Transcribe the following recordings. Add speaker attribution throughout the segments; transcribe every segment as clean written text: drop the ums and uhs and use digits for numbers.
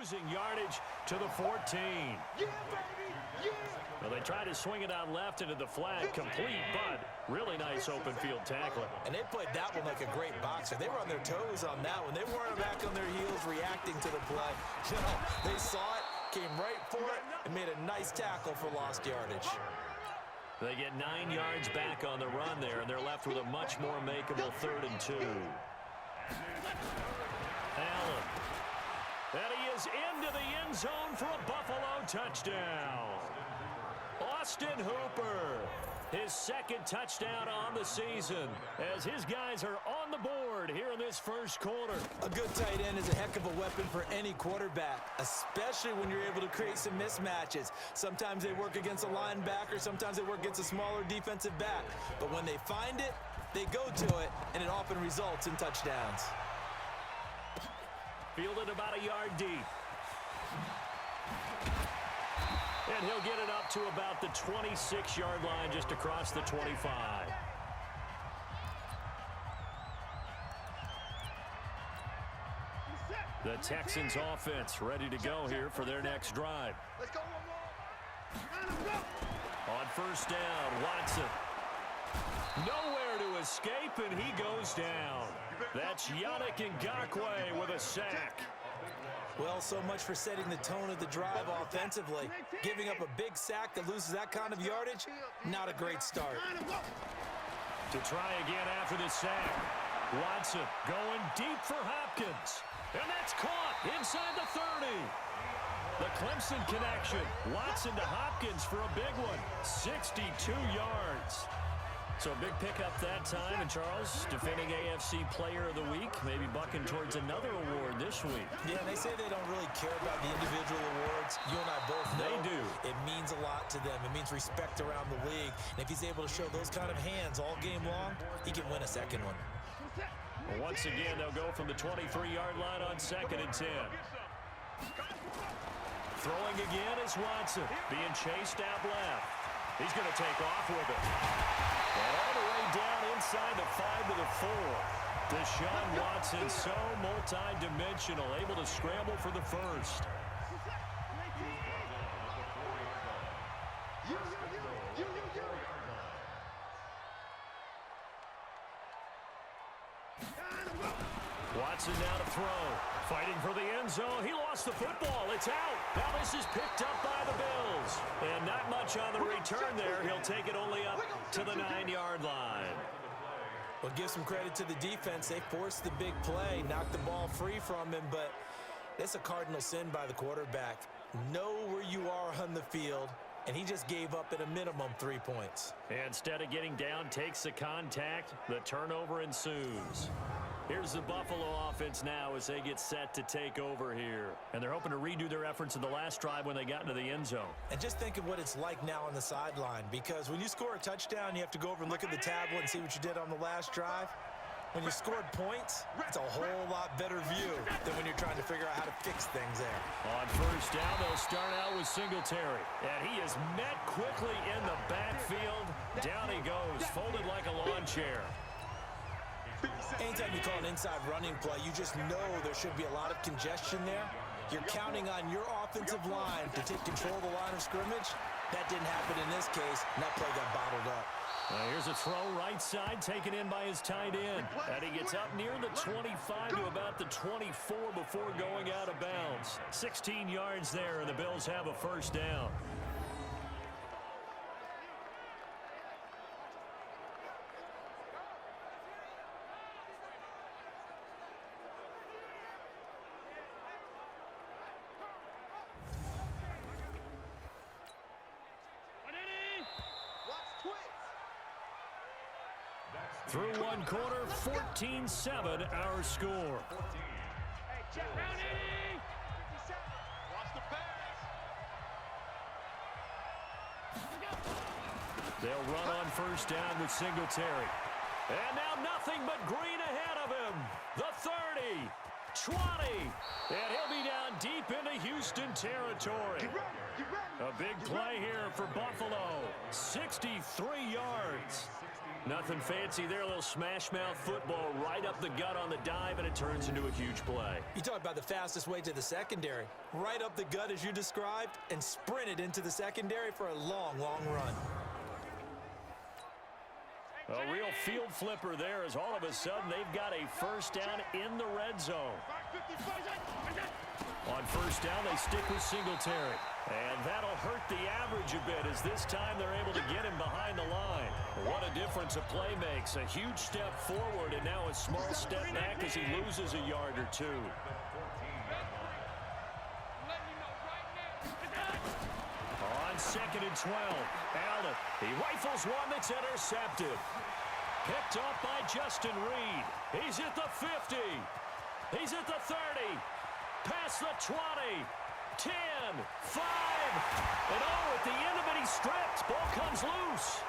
Speaker 1: losing yardage to the 14. Well, they tried to swing it out left into the flat, complete, but really nice open field tackling.
Speaker 2: And they played that one like a great boxer. They were on their toes on that one. They weren't back on their heels reacting to the play. They saw it, came right for it, and made a nice tackle for lost yardage.
Speaker 1: They get 9 yards back on the run there, and they're left with a much more makeable 3rd and 2. Allen. And he is into the end zone for a Buffalo touchdown. Austin Hooper, his 2nd touchdown on the season, as his guys are on the board here in this first quarter.
Speaker 2: A good tight end is a heck of a weapon for any quarterback, especially when you're able to create some mismatches. Sometimes they work against a linebacker, sometimes they work against a smaller defensive back. But when they find it, they go to it, and it often results in touchdowns.
Speaker 1: Fielded about a yard deep. And he'll get it up to about the 26-yard line, just across the 25. The Texans offense ready to go here for their next drive.
Speaker 3: Let's go one more.
Speaker 1: On first down, Watson. Nowhere to escape, and he goes down. That's Yannick Ngakoue with a sack.
Speaker 2: Well, so much for setting the tone of the drive offensively. Giving up a big sack that loses that kind of yardage, not a great start.
Speaker 1: To try again after the sack. Watson going deep for Hopkins. And that's caught inside the 30. The Clemson connection. Watson to Hopkins for a big one. 62 yards. So a big pickup that time. And Charles, defending AFC Player of the Week, maybe bucking towards another award this week.
Speaker 2: Yeah, they say they don't really care about the individual awards. You and I both know
Speaker 1: they do.
Speaker 2: It means a lot to them. It means respect around the league. And if he's able to show those kind of hands all game long, he can win a second one.
Speaker 1: Well, once again, they'll go from the 23-yard line on 2nd and 10. Throwing again is Watson, being chased out left. He's going to take off with it. And all the way down inside the 5 to the 4. Deshaun Watson, so multi-dimensional, able to scramble for the first. Watson now to throw. Fighting for the end zone. He lost the football. It's out. Now this is picked up by the Bills. And not much on the return there. He'll take it only up to the 9-yard line.
Speaker 2: Well, give some credit to the defense. They forced the big play, knocked the ball free from him, but that's a cardinal sin by the quarterback. Know where you are on the field, and he just gave up at a minimum 3 points.
Speaker 1: Instead of getting down, takes the contact. The turnover ensues. Here's the Buffalo offense now as they get set to take over here. And they're hoping to redo their efforts in the last drive when they got into the end zone.
Speaker 2: And just think of what it's like now on the sideline, because when you score a touchdown, you have to go over and look at the tablet and see what you did on the last drive. When you scored points, it's a whole lot better view than when you're trying to figure out how to fix things there.
Speaker 1: On first down, they'll start out with Singletary. And he is met quickly in the backfield. Down he goes, folded like a lawn chair.
Speaker 2: Anytime you call an inside running play, you just know there should be a lot of congestion there. You're counting on your offensive line to take control of the line of scrimmage. That didn't happen in this case, and that play got bottled up.
Speaker 1: Here's a throw right side, taken in by his tight end. And he gets up near the 25 to about the 24 before going out of bounds. 16 yards there, and the Bills have a first down. Through one quarter, 14-7 our score.
Speaker 3: Hey, check round 80. 57. Watch the pass.
Speaker 1: They'll run on first down with Singletary. And now nothing but green ahead of him. The 30, 20, and he'll be down deep into Houston territory. A big play here for Buffalo. 63 yards. Nothing fancy there. A little smash-mouth football right up the gut on the dive, and it turns into a huge play.
Speaker 2: You talk about the fastest way to the secondary. Right up the gut as you described and sprinted into the secondary for a long, long run.
Speaker 1: A real field flipper there as all of a sudden they've got a first down in the red zone. On first down, they stick with Singletary. And that'll hurt the average a bit as this time they're able to get him behind the line. What a difference a play makes. A huge step forward and now a small step back as he loses a yard or two. On 2nd and 12, Allen. He rifles one that's intercepted. Picked off by Justin Reed. He's at the 50. He's at the 30. Past the 20. 10, 5, and oh, at the end of it, he's stripped. Ball comes loose.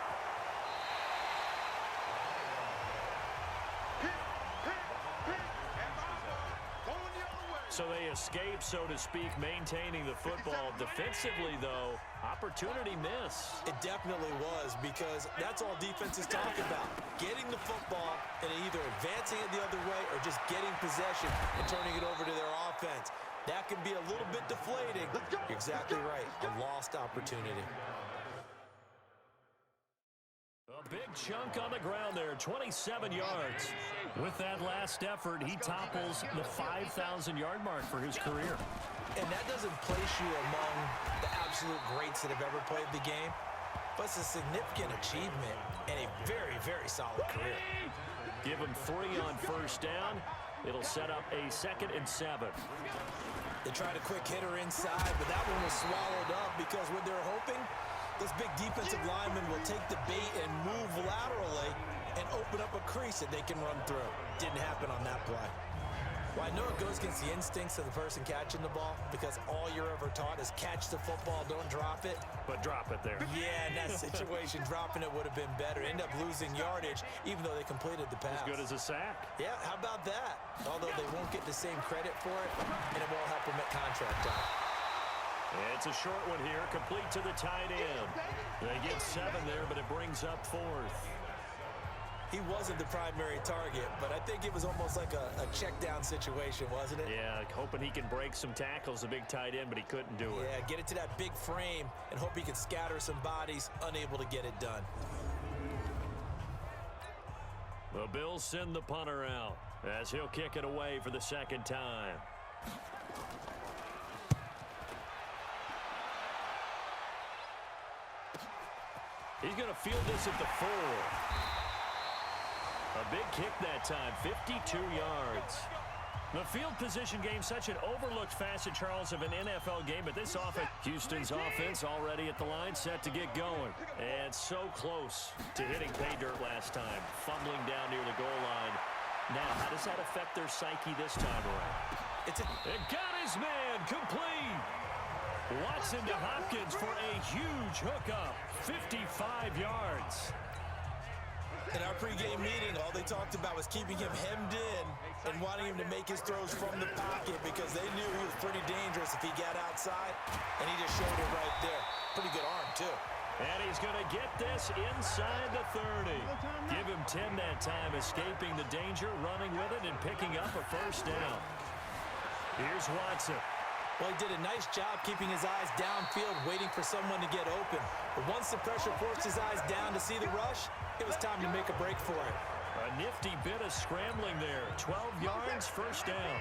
Speaker 1: So they escape, so to speak, maintaining the football. Defensively, though, opportunity miss.
Speaker 2: It definitely was, because that's all defenses talk about. Getting the football and either advancing it the other way or just getting possession and turning it over to their offense. That can be a little bit deflating. You're exactly right. A lost opportunity.
Speaker 1: A big chunk on the ground there, 27 yards. With that last effort, he topples the 5,000-yard mark for his career.
Speaker 2: And that doesn't place you among the absolute greats that have ever played the game, but it's a significant achievement and a very, very solid career.
Speaker 1: Give him 3 on first down. It'll set up a 2nd and 7.
Speaker 2: They tried a quick hitter inside, but that one was swallowed up because what they're hoping, this big defensive lineman will take the bait and move laterally and open up a crease that they can run through. Didn't happen on that play. Well, I know it goes against the instincts of the person catching the ball because all you're ever taught is catch the football, don't drop it.
Speaker 1: But drop it there.
Speaker 2: Yeah, in that situation, dropping it would have been better. End up losing yardage, even though they completed the pass.
Speaker 1: As good as a sack.
Speaker 2: Yeah, how about that? Although they won't get the same credit for it, and it won't help them at contract time.
Speaker 1: It's a short one here, complete to the tight end. They get 7 there, but it brings up 4th.
Speaker 2: He wasn't the primary target, but I think it was almost like a check-down situation, wasn't it?
Speaker 1: Yeah, hoping he can break some tackles, a big tight end, but he couldn't do it.
Speaker 2: Yeah, get it to that big frame and hope he can scatter some bodies, unable to get it done.
Speaker 1: The Bills send the punter out as he'll kick it away for the 2nd time. He's going to field this at the 4. A big kick that time, 52 yards. The field position game, such an overlooked facet, Charles, of an NFL game, but this offense, Houston's offense already at the line, set to get going. And so close to hitting pay dirt last time, fumbling down near the goal line. Now, how does that affect their psyche this time around? It got his man complete. Watson to Hopkins for a huge hookup, 55 yards.
Speaker 2: In our pregame meeting, all they talked about was keeping him hemmed in and wanting him to make his throws from the pocket because they knew he was pretty dangerous if he got outside, and he just showed it right there. Pretty good arm, too.
Speaker 1: And he's going to get this inside the 30. Give him 10 that time, escaping the danger, running with it, and picking up a first down. Here's Watson.
Speaker 2: Well, he did a nice job keeping his eyes downfield, waiting for someone to get open. But once the pressure forced his eyes down to see the rush, it was time to make a break for it.
Speaker 1: A nifty bit of scrambling there. 12 yards, first down.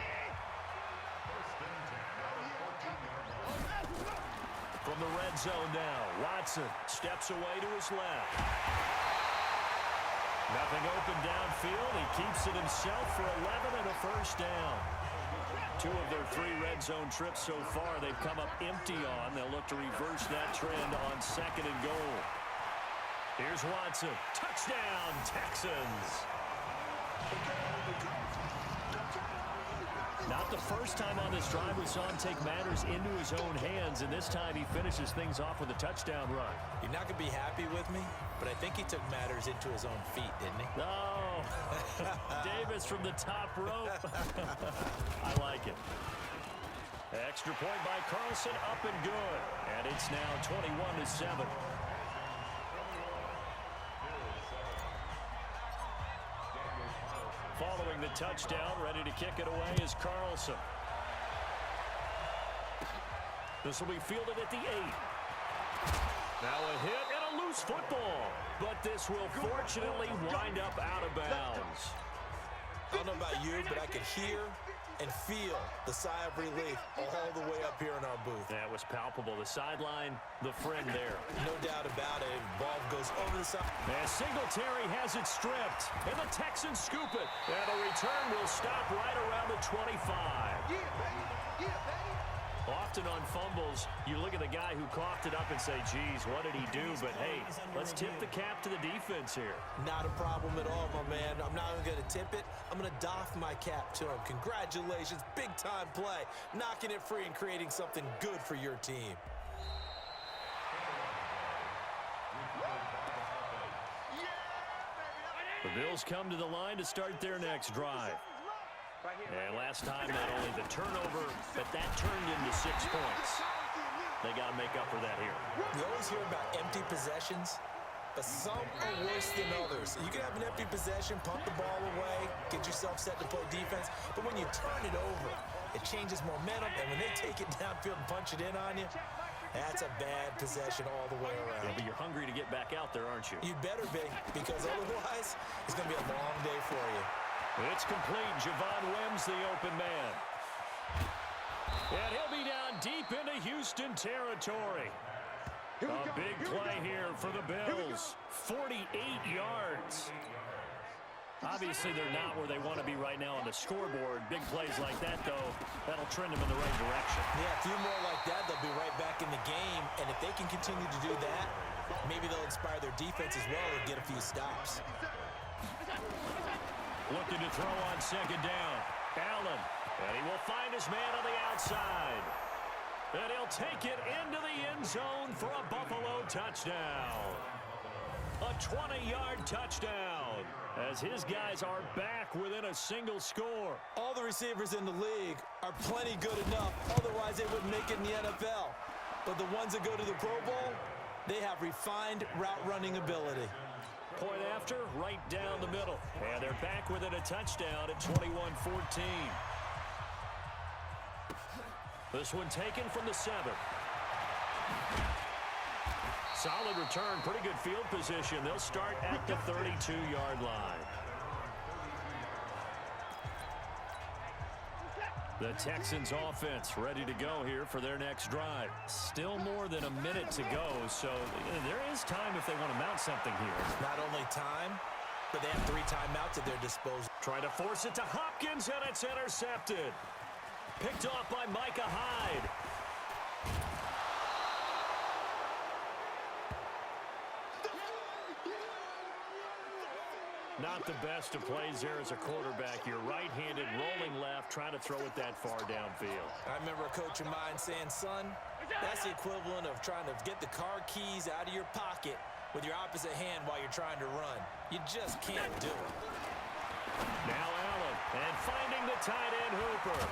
Speaker 1: From the red zone now, Watson steps away to his left. Nothing open downfield. He keeps it himself for 11 and a first down. 2 of their 3 red zone trips so far they've come up empty on. They'll look to reverse that trend on 2nd and goal. Here's Watson. Touchdown, Texans. Not the first time on this drive we saw him take matters into his own hands, and this time he finishes things off with a touchdown run.
Speaker 2: You're not going to be happy with me, but I think he took matters into his own feet, didn't he?
Speaker 1: No. Davis from the top rope. I like it. Extra point by Carlson, up and good. And it's now 21-7. touchdown. Ready to kick it away is Carlson. This will be fielded at the 8. Now a hit and a loose football. But this will fortunately wind up out of bounds.
Speaker 2: I don't know about you, but I could hear and feel the sigh of relief all the way up here in our booth.
Speaker 1: That was palpable. The sideline, the friend there.
Speaker 2: No doubt about it. Ball goes over the side.
Speaker 1: And Singletary has it stripped. And the Texans scoop it. And the return will stop right around the 25.
Speaker 3: Yeah, baby. Yeah, baby.
Speaker 1: Often on fumbles, you look at the guy who coughed it up and say, geez, what did he do? But, hey, let's tip the cap to the defense here.
Speaker 2: Not a problem at all, my man. I'm not even going to tip it. I'm going to doff my cap to him. Congratulations. Big-time play. Knocking it free and creating something good for your team.
Speaker 1: The Bills come to the line to start their next drive. And last time, not only the turnover, but that turned into 6 points. They got to make up for that here.
Speaker 2: You always hear about empty possessions, but some are worse than others. You can have an empty possession, punt the ball away, get yourself set to play defense, but when you turn it over, it changes momentum, and when they take it downfield and punch it in on you, that's a bad possession all the way around.
Speaker 1: Yeah, but you're hungry to get back out there, aren't you?
Speaker 2: You better be, because otherwise, it's going to be a long day for you.
Speaker 1: It's complete. Javon Wims, the open man. And he'll be down deep into Houston territory. A big play here for the Bills. 48 yards. Obviously, they're not where they want to be right now on the scoreboard. Big plays like that, though, that'll trend them in the right direction.
Speaker 2: Yeah, a few more like that, they'll be right back in the game. And if they can continue to do that, maybe they'll inspire their defense as well and get a few stops.
Speaker 1: Looking to throw on second down. Allen. And he will find his man on the outside. And he'll take it into the end zone for a Buffalo touchdown. A 20-yard touchdown as his guys are back within a single score.
Speaker 2: All the receivers in the league are plenty good enough. Otherwise, they wouldn't make it in the NFL. But the ones that go to the Pro Bowl, they have refined route running ability.
Speaker 1: Point after, right down the middle. And they're back within a touchdown at 21-14. This one taken from the 7. Solid return, pretty good field position. They'll start at the 32-yard line. The Texans offense ready to go here for their next drive. Still more than a minute to go, so there is time if they want to mount something here.
Speaker 2: Not only time, but they have 3 timeouts at their disposal.
Speaker 1: Try to force it to Hopkins, and it's intercepted. Picked off by Micah Hyde. Not the best of plays there as a quarterback. You're right-handed, rolling left, trying to throw it that far downfield.
Speaker 2: I remember a coach of mine saying, son, that's the equivalent of trying to get the car keys out of your pocket with your opposite hand while you're trying to run. You just can't do it.
Speaker 1: Now Allen, and finding the tight end Hooper.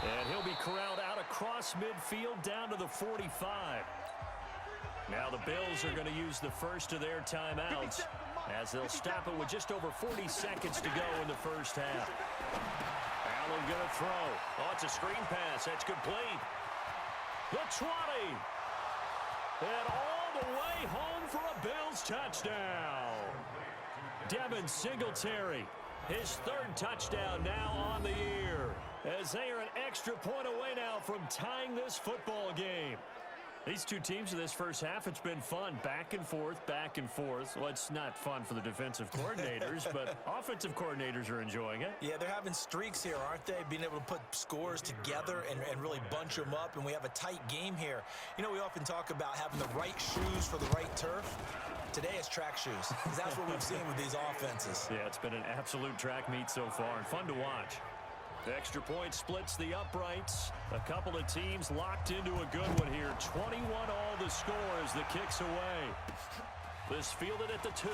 Speaker 1: And he'll be corralled out across midfield down to the 45. Now the Bills are going to use the first of their timeouts as they'll stop it with just over 40 seconds to go in the first half. Allen going to throw. Oh, it's a screen pass. That's complete. The 20. And all the way home for a Bills touchdown. Devin Singletary, his 3rd touchdown now on the year, as they are an extra point away now from tying this football game. These two teams in this first half, it's been fun. Back and forth, back and forth. Well, it's not fun for the defensive coordinators, but offensive coordinators are enjoying it.
Speaker 2: Yeah, they're having streaks here, aren't they? Being able to put scores together and really bunch them up, and we have a tight game here. You know, we often talk about having the right shoes for the right turf. Today it's track shoes, because that's what we've seen with these offenses.
Speaker 1: Yeah, it's been an absolute track meet so far, and fun to watch. The extra point splits the uprights. A couple of teams locked into a good one here. 21 all the score as the kick's away. This fielded at the 2.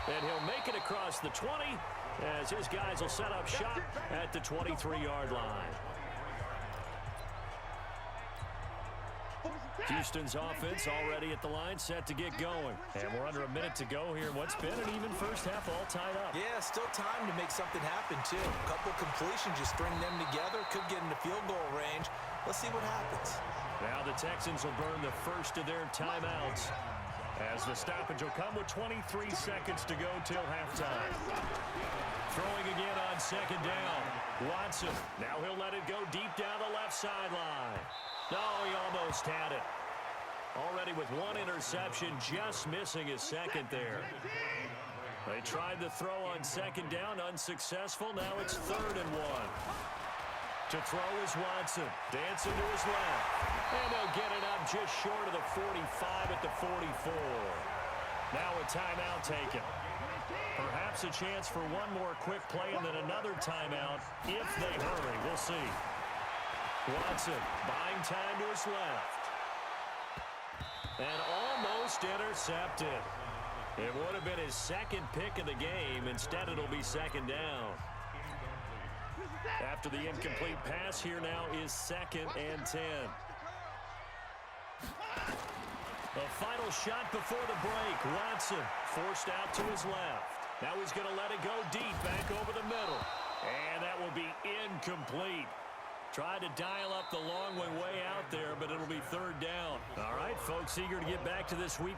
Speaker 1: And he'll make it across the 20 as his guys will set up shop at the 23-yard line. Houston's offense already at the line, set to get going. And we're under a minute to go here in what's been an even first half, all tied up.
Speaker 2: Yeah, still time to make something happen, too. A couple completions, just string them together. Could get into field goal range. Let's see what happens.
Speaker 1: Now the Texans will burn the first of their timeouts, as the stoppage will come with 23 seconds to go till halftime. Throwing again on second down. Watson. Now he'll let it go deep down the left sideline. No, he almost had it. Already with one interception, just missing his second there. They tried the throw on second down, unsuccessful. Now it's 3rd and 1. To throw is Watson. Dancing to his left. And they'll get it up just short of the 45 at the 44. Now a timeout taken. Perhaps a chance for one more quick play and then another timeout if they hurry. We'll see. Watson buying time to his left. And almost intercepted. It would have been his second pick of the game. Instead, it'll be second down. After the incomplete pass, here now is 2nd and 10. The final shot before the break. Watson forced out to his left. Now he's going to let it go deep back over the middle. And that will be incomplete. Tried to dial up the long way out there, but it'll be 3rd down. All right, folks, eager to get back to this week.